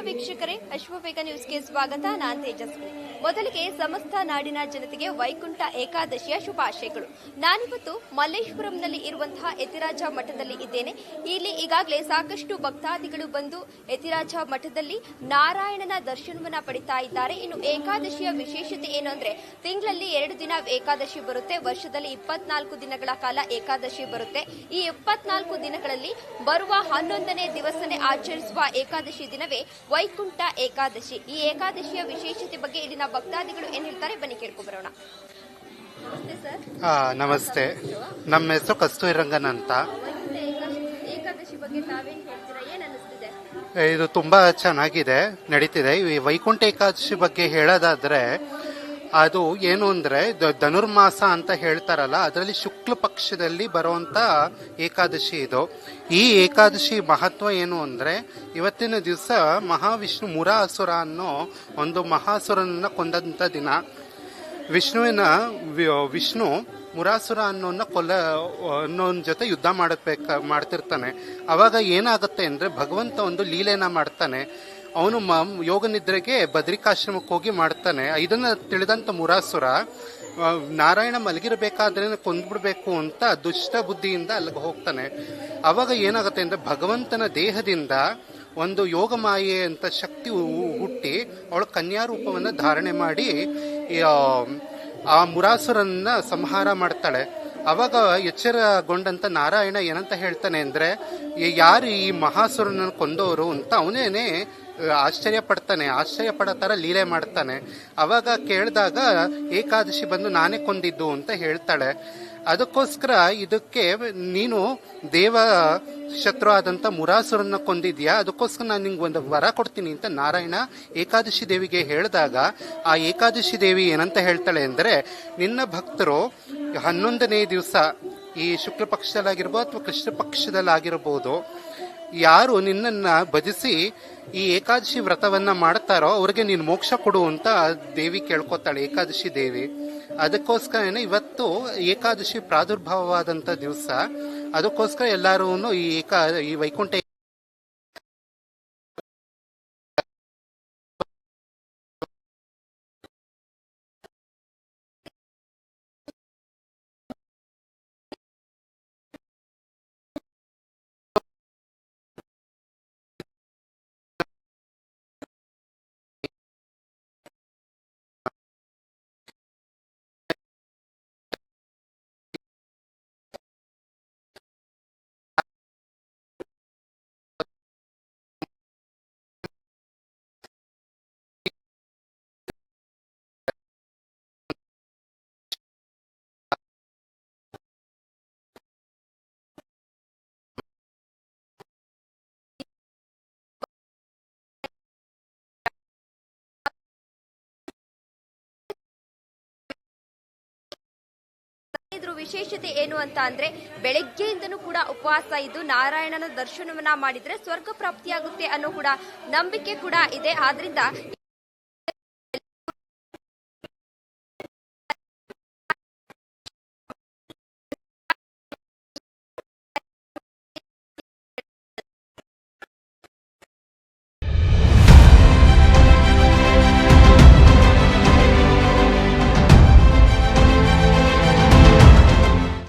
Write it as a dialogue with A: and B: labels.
A: ವೀಕ್ಷಕರೇ, ಅಶ್ವವೇಗ ನ್ಯೂಸ್ಗೆ ಸ್ವಾಗತ. ನಾನು ತೇಜಸ್ವಿ. ಮೊದಲಿಗೆ ಸಮಸ್ತ ನಾಡಿನ ಜನತೆಗೆ ವೈಕುಂಠ ಏಕಾದಶಿಯ ಶುಭಾಶಯಗಳು. ನಾನಿವತ್ತು ಮಲ್ಲೇಶ್ವರಂನಲ್ಲಿ ಇರುವಂತಹ ಯತಿರಾಜ ಮಠದಲ್ಲಿ ಇದ್ದೇನೆ. ಇಲ್ಲಿ ಈಗಾಗಲೇ ಸಾಕಷ್ಟು ಭಕ್ತಾದಿಗಳು ಬಂದು ಯತಿರಾಜ ಮಠದಲ್ಲಿ ನಾರಾಯಣನ ದರ್ಶನವನ್ನ ಪಡಿತಾ ಇದ್ದಾರೆ. ಇನ್ನು ಏಕಾದಶಿಯ ವಿಶೇಷತೆ ಏನು ಅಂದ್ರೆ, ತಿಂಗಳಲ್ಲಿ 2 ದಿನ ಏಕಾದಶಿ ಬರುತ್ತೆ, ವರ್ಷದಲ್ಲಿ 24 ದಿನಗಳ ಕಾಲ ಏಕಾದಶಿ ಬರುತ್ತೆ. ಈ 24 ದಿನಗಳಲ್ಲಿ ಬರುವ 11ನೇ ದಿವಸನೇ ಆಚರಿಸುವ ಏಕಾದಶಿ ದಿನವೇ ವೈಕುಂಠ ಏಕಾದಶಿ. ಈ ಏಕಾದಶಿಯ ವಿಶೇಷತೆ ಬಗ್ಗೆ ಇಲ್ಲಿನ ಭಕ್ತಾದಿಗಳು ಏನ್ ಹೇಳ್ತಾರೆ, ಬನ್ನಿ ಕೇಳ್ಕೊ ಬರೋಣ. ನಮಸ್ತೆ ಸರ್.
B: ನಮಸ್ತೆ. ನಮ್ಮ ಹೆಸರು ಕಸ್ತೂರಿ ರಂಗನ್ ಅಂತ.
A: ಏಕಾದಶಿ ಬಗ್ಗೆ ತಾವೇನ್ ಹೇಳ್ತೀರಾ, ಏನ್ ಅನಿಸ್ತಿದೆ?
B: ಇದು ತುಂಬಾ ಚೆನ್ನಾಗಿದೆ, ನಡೀತಿದೆ. ಈ ವೈಕುಂಠ ಏಕಾದಶಿ ಬಗ್ಗೆ ಹೇಳೋದಾದ್ರೆ, ಅದು ಏನು ಅಂದ್ರೆ ಧನುರ್ಮಾಸ ಅಂತ ಹೇಳ್ತಾರಲ್ಲ, ಅದರಲ್ಲಿ ಶುಕ್ಲ ಪಕ್ಷದಲ್ಲಿ ಬರುವಂತ ಏಕಾದಶಿ ಇದು. ಈ ಏಕಾದಶಿ ಮಹತ್ವ ಏನು ಅಂದ್ರೆ, ಇವತ್ತಿನ ದಿವಸ ಮಹಾವಿಷ್ಣು ಮುರಾಸುರ ಅನ್ನೋ ಒಂದು ಮಹಾಸುರನನ್ನ ಕೊಂದಂತ ದಿನ. ವಿಷ್ಣು ಮುರಾಸುರ ಅನ್ನೋನ್ ಜೊತೆ ಯುದ್ಧ ಮಾಡ್ತಿರ್ತಾನೆ. ಅವಾಗ ಏನಾಗುತ್ತೆ ಅಂದ್ರೆ, ಭಗವಂತ ಒಂದು ಲೀಲೆನ ಮಾಡ್ತಾನೆ. ಅವನು ಯೋಗ ನಿದ್ರೆಗೆ ಬದ್ರಿಕಾಶ್ರಮಕ್ಕೆ ಹೋಗಿ ಮಾಡ್ತಾನೆ. ಇದನ್ನ ತಿಳಿದಂತ ಮುರಾಸುರ ನಾರಾಯಣ ಮಲಗಿರಬೇಕಾದ್ರೆ ಕೊಂದ್ಬಿಡ್ಬೇಕು ಅಂತ ದುಷ್ಟ ಬುದ್ಧಿಯಿಂದ ಅಲ್ಲಿಗೆ ಹೋಗ್ತಾನೆ. ಅವಾಗ ಏನಾಗುತ್ತೆ ಅಂದ್ರೆ, ಭಗವಂತನ ದೇಹದಿಂದ ಒಂದು ಯೋಗ ಮಾಯೆ ಅಂತ ಶಕ್ತಿ ಹುಟ್ಟಿ ಅವಳ ಕನ್ಯಾ ರೂಪವನ್ನ ಧಾರಣೆ ಮಾಡಿ ಆ ಮುರಾಸುರನ್ನ ಸಂಹಾರ ಮಾಡ್ತಾಳೆ. ಅವಾಗ ಎಚ್ಚರಗೊಂಡಂತ ನಾರಾಯಣ ಏನಂತ ಹೇಳ್ತಾನೆ ಅಂದ್ರೆ, ಯಾರು ಈ ಮಹಾಸುರನ ಕೊಂದವರು ಅಂತ ಅವನೇನೆ ಆಶ್ಚರ್ಯ ಪಡೋ ತರ ಲೀಲೆ ಮಾಡ್ತಾನೆ. ಅವಾಗ ಕೇಳಿದಾಗ ಏಕಾದಶಿ ಬಂದು ನಾನೇ ಕೊಂದಿದ್ದು ಅಂತ ಹೇಳ್ತಾಳೆ. ಅದಕ್ಕೋಸ್ಕರ ಇದಕ್ಕೆ ನೀನು ದೇವ ಶತ್ರು ಆದಂತ ಮುರಾಸುರನ್ನ ಕೊಂದಿದ್ಯಾ, ಅದಕ್ಕೋಸ್ಕರ ನಾನು ನಿಂಗೆ ಒಂದು ವರ ಕೊಡ್ತೀನಿ ಅಂತ ನಾರಾಯಣ ಏಕಾದಶಿ ದೇವಿಗೆ ಹೇಳಿದಾಗ, ಆ ಏಕಾದಶಿ ದೇವಿ ಏನಂತ ಹೇಳ್ತಾಳೆ ಅಂದ್ರೆ, ನಿನ್ನ ಭಕ್ತರು 11ನೇ ದಿವಸ ಈ ಶುಕ್ಲ ಪಕ್ಷದಲ್ಲಾಗಿರ್ಬೋದು ಅಥವಾ ಕೃಷ್ಣ ಪಕ್ಷದಲ್ಲಾಗಿರ್ಬೋದು, ಯಾರು ನಿನ್ನನ್ನ ಭಜಿಸಿ ಈ ಏಕಾದಶಿ ವ್ರತವನ್ನ ಮಾಡ್ತಾರೋ ಅವ್ರಿಗೆ ನೀನು ಮೋಕ್ಷ ಕೊಡು ಅಂತ ದೇವಿ ಕೇಳ್ಕೊತಾಳೆ, ಏಕಾದಶಿ ದೇವಿ. ಅದಕ್ಕೋಸ್ಕರನೇ ಇವತ್ತು ಏಕಾದಶಿ ಪ್ರಾದುರ್ಭಾವವಾದಂತ ದಿವಸ. ಅದಕ್ಕೋಸ್ಕರ ಎಲ್ಲರೂ ಈ ವೈಕುಂಠ
A: ಇದ್ರ ವಿಶೇಷತೆ ಏನು ಅಂತ ಅಂದ್ರೆ, ಬೆಳಗ್ಗೆಯಿಂದನೂ ಕೂಡ ಉಪವಾಸ ಇದ್ದು ನಾರಾಯಣನ ದರ್ಶನವನ್ನ ಮಾಡಿದ್ರೆ ಸ್ವರ್ಗ ಪ್ರಾಪ್ತಿಯಾಗುತ್ತೆ ಅನ್ನೋ ಕೂಡ ನಂಬಿಕೆ ಕೂಡ ಇದೆ. ಆದ್ರಿಂದ